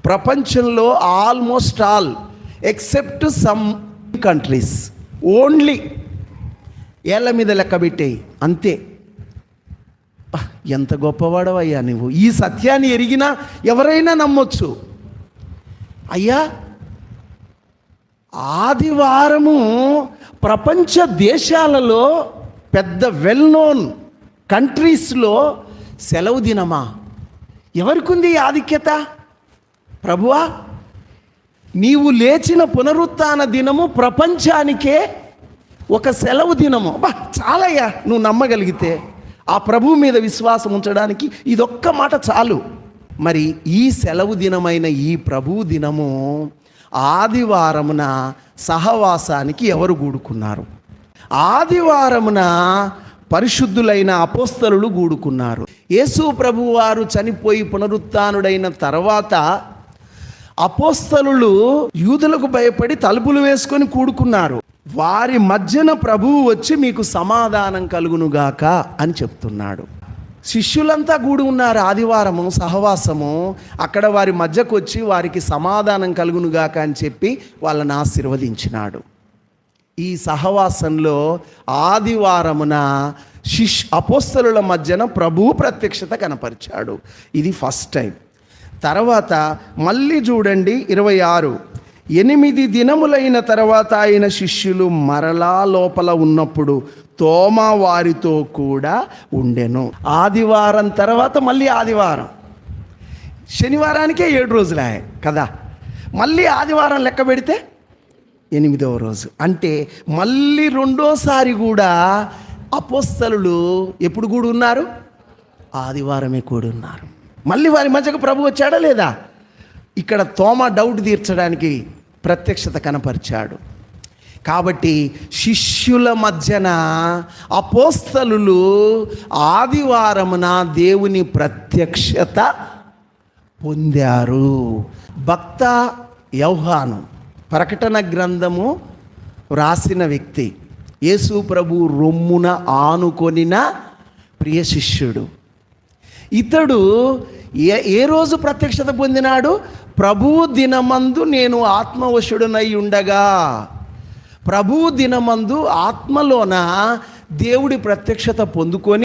ప్రపంచంలో almost all except some countries only ఏళ్ళ మీద లెక్క పెట్టేయి అంతే. ఎంత గొప్పవాడవయ్యా నువ్వు! ఈ సత్యాన్ని ఎరిగినా ఎవరైనా నమ్మొచ్చు. అయ్యా, ఆదివారము ప్రపంచ దేశాలలో పెద్ద వెల్ నోన్ కంట్రీస్లో సెలవు దినమా? ఎవరికి ఉంది ఆధిక్యత? ప్రభువా, నీవు లేచిన పునరుత్థాన దినము ప్రపంచానికే ఒక సెలవు దినము. చాలయ్యా, నువ్వు నమ్మగలిగితే ఆ ప్రభువు మీద విశ్వాసం ఉంచడానికి ఇదొక్క మాట చాలు. మరి ఈ సెలవు దినమైన ఈ ప్రభువు దినము ఆదివారమున సహవాసానికి ఎవరు కూడుకున్నారు? ఆదివారమున పరిశుద్ధులైన అపోస్తలులు కూడుకున్నారు. యేసు ప్రభువు వారు చనిపోయి పునరుత్థానుడైన తర్వాత అపోస్తలులు యూదులకు భయపడి తలుపులు వేసుకొని కూడుకున్నారు. వారి మధ్యన ప్రభువు వచ్చి మీకు సమాధానం కలుగునుగాక అని చెప్తున్నాడు. శిష్యులంతా కూడి ఉన్నారు ఆదివారము సహవాసము. అక్కడ వారి మధ్యకు వచ్చి వారికి సమాధానం కలుగునుగాక అని చెప్పి వాళ్ళని ఆశీర్వదించినాడు. ఈ సహవాసంలో ఆదివారమున అపోస్తలుల మధ్యన ప్రభువు ప్రత్యక్షత కనపరిచాడు. ఇది ఫస్ట్ టైం. తర్వాత మళ్ళీ చూడండి 26, 8 దినములైన తర్వాత ఆయన శిష్యులు మరలా లోపల ఉన్నప్పుడు తోమా వారితో కూడా ఉండెను. ఆదివారం తర్వాత మళ్ళీ ఆదివారం, శనివారానికే 7 రోజులే కదా, మళ్ళీ ఆదివారం లెక్క పెడితే 8వ రోజు. అంటే మళ్ళీ రెండోసారి కూడా అపోస్తలులు ఎప్పుడు కూడి ఉన్నారు? ఆదివారమే కూడి ఉన్నారు. మళ్ళీ వారి మధ్యకు ప్రభు వచ్చాడా లేదా? ఇక్కడ తోమా డౌట్ తీర్చడానికి ప్రత్యక్షత కనపరిచాడు. కాబట్టి శిష్యుల మధ్యన అపోస్తలులు ఆదివారమున దేవుని ప్రత్యక్షత పొందారు. భక్త యోహాను ప్రకటన గ్రంథము రాసిన వ్యక్తి, యేసు ప్రభు రొమ్మున ఆనుకొనిన ప్రియ శిష్యుడు. ఇతడు ఏ రోజు ప్రత్యక్షత పొందినాడు? ప్రభువు దినమందు నేను ఆత్మవశుడనై ఉండగా, ప్రభువు దినమందు ఆత్మలోన దేవుడి ప్రత్యక్షత పొందుకొని